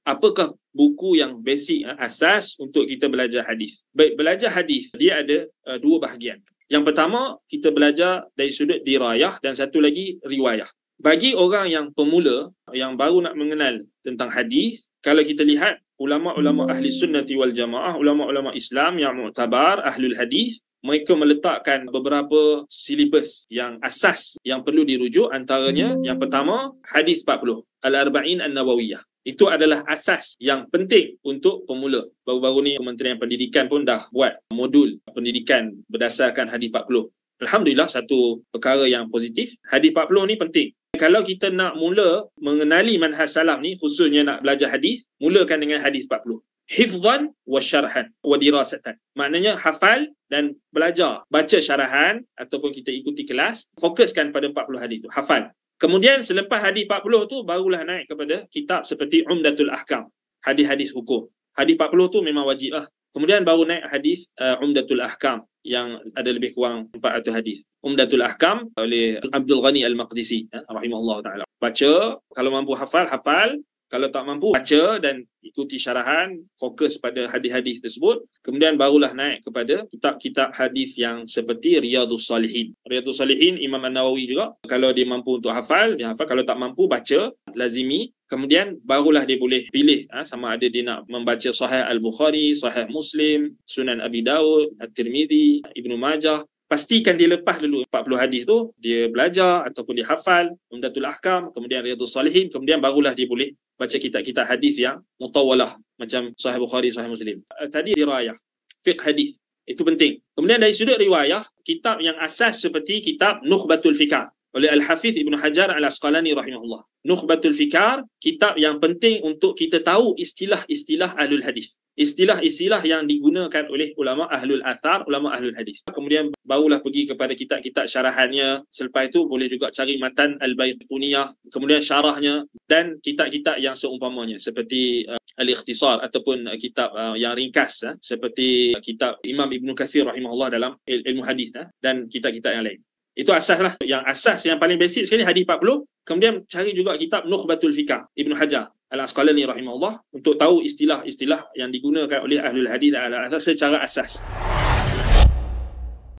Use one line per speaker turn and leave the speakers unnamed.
apakah buku yang basic, asas untuk kita belajar hadis? Baik, belajar hadis dia ada dua bahagian. Yang pertama, kita belajar dari sudut dirayah dan satu lagi riwayah. Bagi orang yang pemula, yang baru nak mengenal tentang hadis, kalau kita lihat ulama-ulama ahli sunnati wal jamaah, ulama-ulama Islam yang mu'tabar, ahlul hadis, mereka meletakkan beberapa silibus yang asas yang perlu dirujuk. Antaranya, yang pertama, hadis 40, Al-Arba'in An-Nawawiyah. Itu adalah asas yang penting untuk pemula. Baru-baru ni Kementerian Pendidikan pun dah buat modul pendidikan berdasarkan hadis 40. Alhamdulillah, satu perkara yang positif. Hadis 40 ni penting. Kalau kita nak mula mengenali manhaj salaf ni, khususnya nak belajar hadis, mulakan dengan hadis 40. Hifzan wa syarhan wa dirasatan. Maknanya hafal dan belajar. Baca syarahan ataupun kita ikuti kelas, fokuskan pada 40 hadis tu, hafal. Kemudian selepas hadis 40 tu barulah naik kepada kitab seperti Umdatul Ahkam, hadis-hadis hukum. Hadis 40 tu memang wajib lah. Kemudian baru naik hadis Umdatul Ahkam yang ada lebih kurang 400 hadis. Umdatul Ahkam oleh Abdul Ghani Al-Maqdisi rahimahullah taala. Baca, kalau mampu hafal, hafal. Kalau tak mampu, baca dan ikuti syarahan, fokus pada hadis-hadis tersebut. Kemudian barulah naik kepada kitab-kitab hadis yang seperti Riyadhus Salihin. Riyadhus Salihin, Imam An-Nawawi juga. Kalau dia mampu untuk hafal, dia hafal. Kalau tak mampu, baca, lazimi. Kemudian barulah dia boleh pilih sama ada dia nak membaca Sahih Al-Bukhari, Sahih Muslim, Sunan Abi Daud, At-Tirmidzi, Ibnu Majah. Pastikan dia lepas dulu 40 hadis tu, dia belajar ataupun dia hafal Umdatul Ahkam, kemudian Riyadhus Salihin, kemudian barulah dia boleh baca kitab-kitab hadis yang mutawalah macam Sahih Bukhari, Sahih Muslim. Tadi dirayah, fiqh hadis. Itu penting. Kemudian dari sudut riwayah, kitab yang asas seperti kitab Nukhbatul Fikar oleh Al-Hafiz Ibn Hajar Al-Asqalani rahimahullah. Nukhbatul Fikar, kitab yang penting untuk kita tahu istilah-istilah ahlul hadis. Istilah-istilah yang digunakan oleh ulama ahlul athar, ulama ahlul hadis. Kemudian barulah pergi kepada kitab-kitab syarahannya. Selepas itu boleh juga cari matan Al-Baiquniyah, kemudian syarahnya dan kitab-kitab yang seumpamanya seperti Al-Ikhtisar ataupun kitab yang ringkas seperti kitab Imam Ibn Kathir rahimahullah dalam ilmu hadis dan kitab-kitab yang lain. Itu asas lah. Yang asas yang paling basic sekali hadis 40. Kemudian cari juga kitab Nukhbatul Fikar Ibn Hajar Al-Asqalani rahimahullah untuk tahu istilah-istilah yang digunakan oleh ahlul hadis secara asas.